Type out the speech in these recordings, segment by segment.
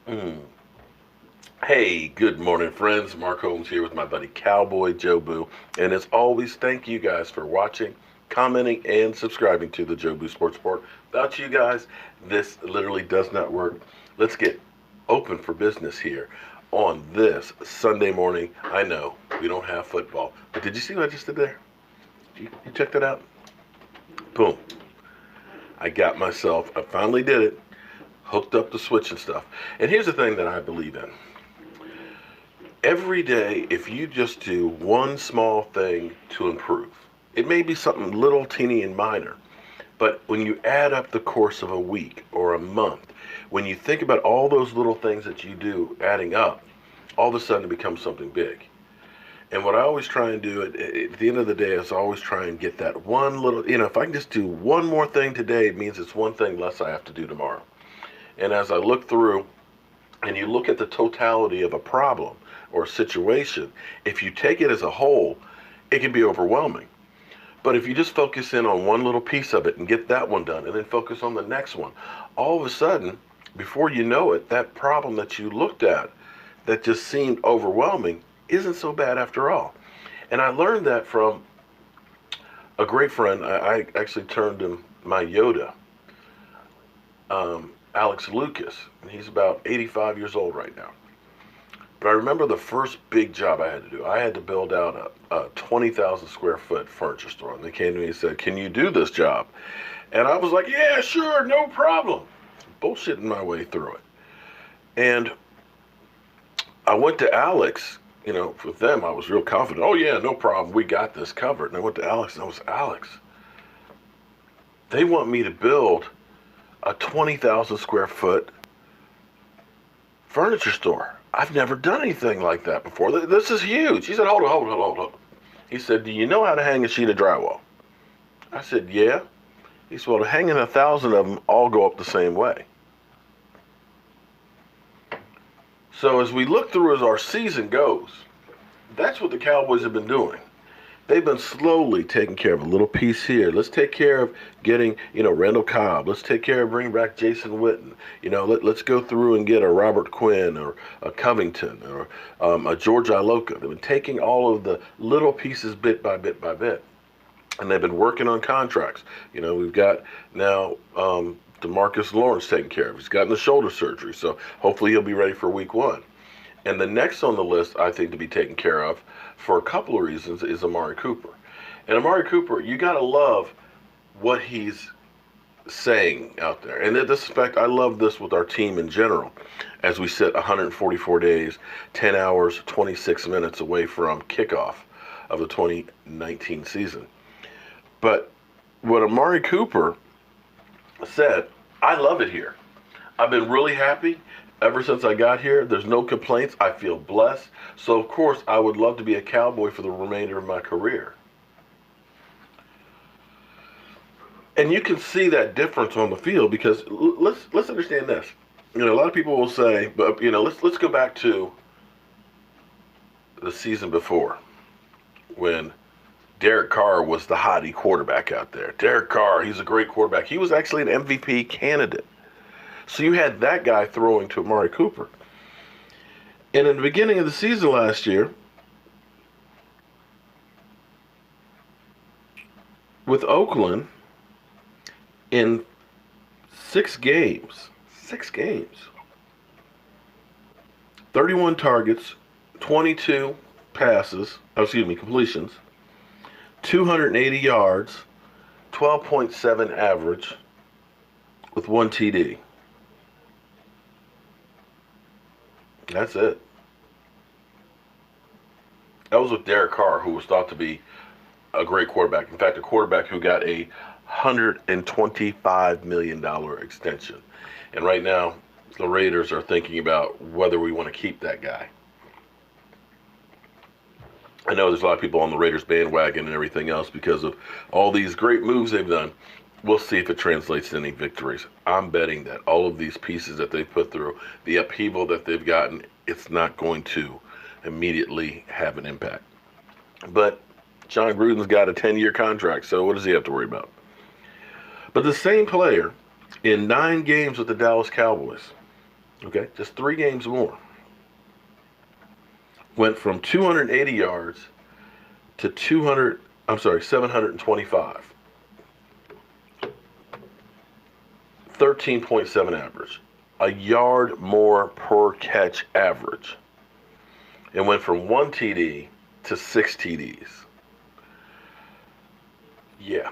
Mm. Hey, good morning, friends. Mark Holmes here with my buddy Cowboy Joe Boo. And as always, thank you guys for watching, commenting, and subscribing to the Joe Boo Sports Report. Without you guys, this literally does not work. Let's get open for business here on this Sunday morning. I know we don't have football, but did you see what I just did there? You check that out? Boom. I got myself, I finally did it, hooked up the switch and stuff. And here's the thing that I believe in. Every day, if you just do one small thing to improve, it may be something little, teeny, and minor, but when you add up the course of a week or a month, when you think about all those little things that you do adding up, all of a sudden it becomes something big. And what I always try and do at the end of the day is always try and get that one little, if I can just do one more thing today, it means it's one thing less I have to do tomorrow. And as I look through and you look at the totality of a problem or a situation, if you take it as a whole, it can be overwhelming. But if you just focus in on one little piece of it and get that one done and then focus on the next one, all of a sudden, before you know it, that problem that you looked at that just seemed overwhelming isn't so bad after all. And I learned that from a great friend. I actually turned him my Yoda, Alex Lucas, and he's about 85 years old right now. But I remember the first big job I had to do. I had to build out a 20,000 square foot furniture store. And they came to me and said, "Can you do this job?" And I was like, "Yeah, sure, no problem." Bullshitting my way through it. And I went to Alex, with them, I was real confident. "Oh, yeah, no problem. We got this covered." And I went to Alex and I was, "Alex, they want me to build a 20,000 square foot furniture store. I've never done anything like that before. This is huge." He said, "Hold on. He said, "Do you know how to hang a sheet of drywall?" I said, "Yeah." He said, "Well, hanging 1,000 of them all go up the same way." So as we look through as our season goes, that's what the Cowboys have been doing. They've been slowly taking care of a little piece here. Let's take care of getting, Randall Cobb. Let's take care of bringing back Jason Witten. Let's go through and get a Robert Quinn or a Covington or a George Iloka. They've been taking all of the little pieces bit by bit by bit. And they've been working on contracts. We've got now DeMarcus Lawrence taken care of. He's gotten the shoulder surgery, so hopefully he'll be ready for week one. And the next on the list, I think, to be taken care of for a couple of reasons is Amari Cooper. And Amari Cooper, you got to love what he's saying out there. And in this fact, I love this with our team in general as we sit 144 days, 10 hours, 26 minutes away from kickoff of the 2019 season. But what Amari Cooper said, "I love it here. I've been really happy ever since I got here. There's no complaints. I feel blessed. So, of course, I would love to be a Cowboy for the remainder of my career." And you can see that difference on the field because let's understand this. A lot of people will say, but let's go back to the season before when Derek Carr was the hottie quarterback out there. Derek Carr, he's a great quarterback. He was actually an MVP candidate. So you had that guy throwing to Amari Cooper. And in the beginning of the season last year, with Oakland, in six games, 31 targets, 22 completions, 280 yards, 12.7 average with one TD. That's it. That was with Derek Carr, who was thought to be a great quarterback. In fact, a quarterback who got a $125 million extension. And right now, the Raiders are thinking about whether we want to keep that guy. I know there's a lot of people on the Raiders bandwagon and everything else because of all these great moves they've done. We'll see if it translates to any victories. I'm betting that all of these pieces that they've put through, the upheaval that they've gotten, it's not going to immediately have an impact. But John Gruden's got a 10-year contract, so what does he have to worry about? But the same player in 9 games with the Dallas Cowboys Okay, just 3 games more. Went from 280 yards to 725. 13.7 average. A yard more per catch average. It went from 1 TD to 6 TDs. Yeah.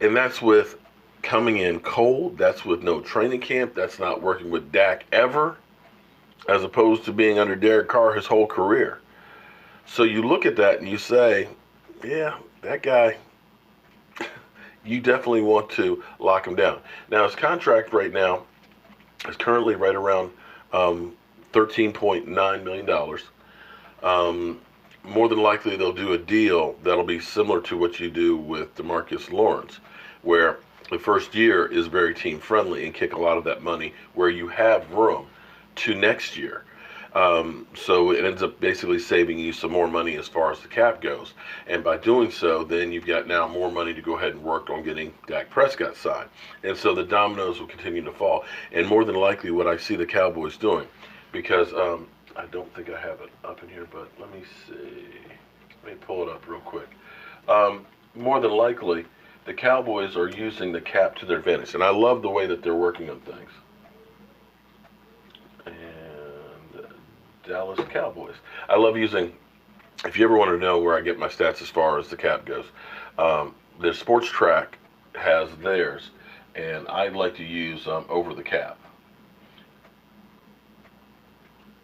And that's with coming in cold. That's with no training camp. That's not working with Dak ever, as opposed to being under Derek Carr his whole career. So you look at that and you say, yeah, that guy, you definitely want to lock him down. Now, his contract right now is currently right around $13.9 million. More than likely, they'll do a deal that'll be similar to what you do with DeMarcus Lawrence, where the first year is very team friendly and kick a lot of that money where you have room to next year. So it ends up basically saving you some more money as far as the cap goes. And by doing so, then you've got now more money to go ahead and work on getting Dak Prescott signed. And so the dominoes will continue to fall. And more than likely what I see the Cowboys doing, because I don't think I have it up in here, but let me see. Let me pull it up real quick. More than likely, the Cowboys are using the cap to their advantage. And I love the way that they're working on things. Dallas Cowboys. I love using, if you ever want to know where I get my stats as far as the cap goes, the Sports Track has theirs, and I like to use over the cap.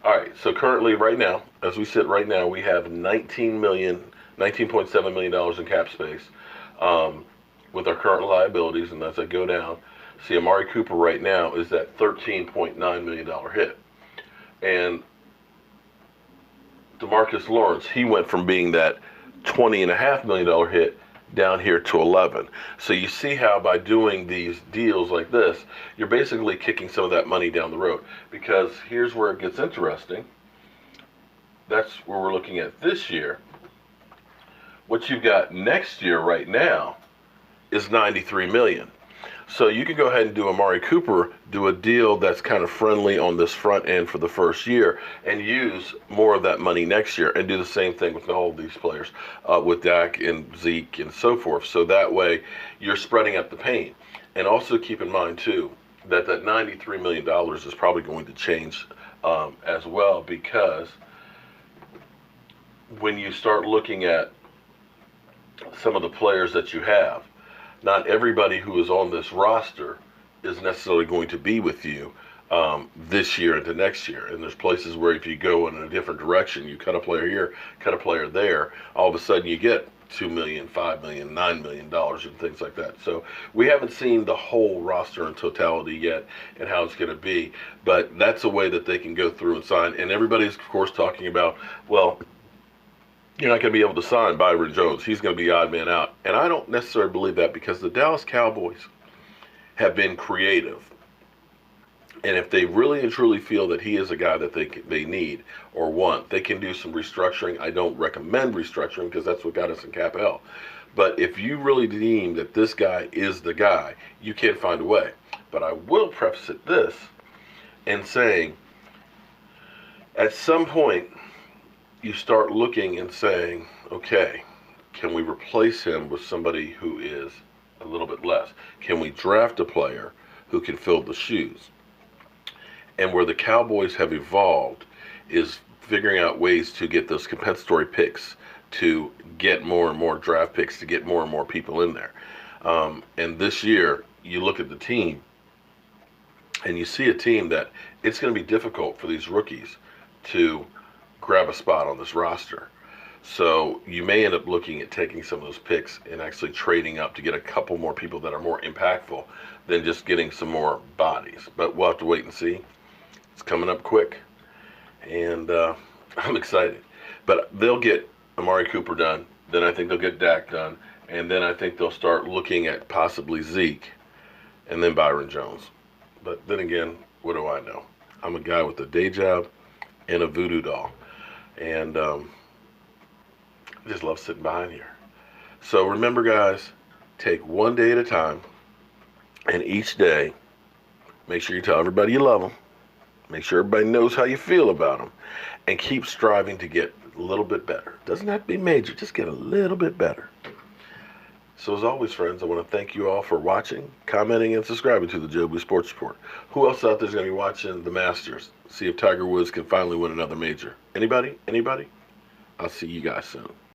All right, so currently right now, as we sit right now, we have $19.7 million in cap space with our current liabilities, and as I go down, see Amari Cooper right now is that $13.9 million hit. And DeMarcus Lawrence, he went from being that $20.5 million hit down here to 11. So you see how by doing these deals like this, you're basically kicking some of that money down the road. Because here's where it gets interesting. That's where we're looking at this year. What you've got next year right now is $93 million. So you can go ahead and do Amari Cooper, do a deal that's kind of friendly on this front end for the first year, and use more of that money next year, and do the same thing with all of these players, with Dak and Zeke and so forth. So that way you're spreading out the pain. And also keep in mind too that that $93 million is probably going to change as well, because when you start looking at some of the players that you have, not everybody who is on this roster is necessarily going to be with you this year into next year. And there's places where if you go in a different direction, you cut a player here, cut a player there, all of a sudden you get $2 million, $5 million, $9 million and things like that. So we haven't seen the whole roster in totality yet and how it's going to be. But that's a way that they can go through and sign. And everybody's, of course, talking about, well, you're not going to be able to sign Byron Jones. He's going to be odd man out. And I don't necessarily believe that, because the Dallas Cowboys have been creative. And if they really and truly feel that he is a guy that they need or want, they can do some restructuring. I don't recommend restructuring because that's what got us in cap hell. But if you really deem that this guy is the guy, you can find a way. But I will preface it this and saying, at some point, you start looking and saying, okay, can we replace him with somebody who is a little bit less? Can we draft a player who can fill the shoes? And where the Cowboys have evolved is figuring out ways to get those compensatory picks, to get more and more draft picks, to get more and more people in there. And this year, you look at the team, and you see a team that it's going to be difficult for these rookies to grab a spot on this roster. So you may end up looking at taking some of those picks and actually trading up to get a couple more people that are more impactful than just getting some more bodies. But we'll have to wait and see. It's coming up quick, and I'm excited. But they'll get Amari Cooper done. Then I think they'll get Dak done. And then I think they'll start looking at possibly Zeke and then Byron Jones. But then again, what do I know? I'm a guy with a day job and a voodoo doll. And I just love sitting behind here. So remember, guys, take one day at a time. And each day, make sure you tell everybody you love them. Make sure everybody knows how you feel about them. And keep striving to get a little bit better. Doesn't have to be major, just get a little bit better. So as always, friends, I want to thank you all for watching, commenting, and subscribing to the Joe Blue Sports Report. Who else out there is going to be watching the Masters? See if Tiger Woods can finally win another major. Anybody? Anybody? I'll see you guys soon.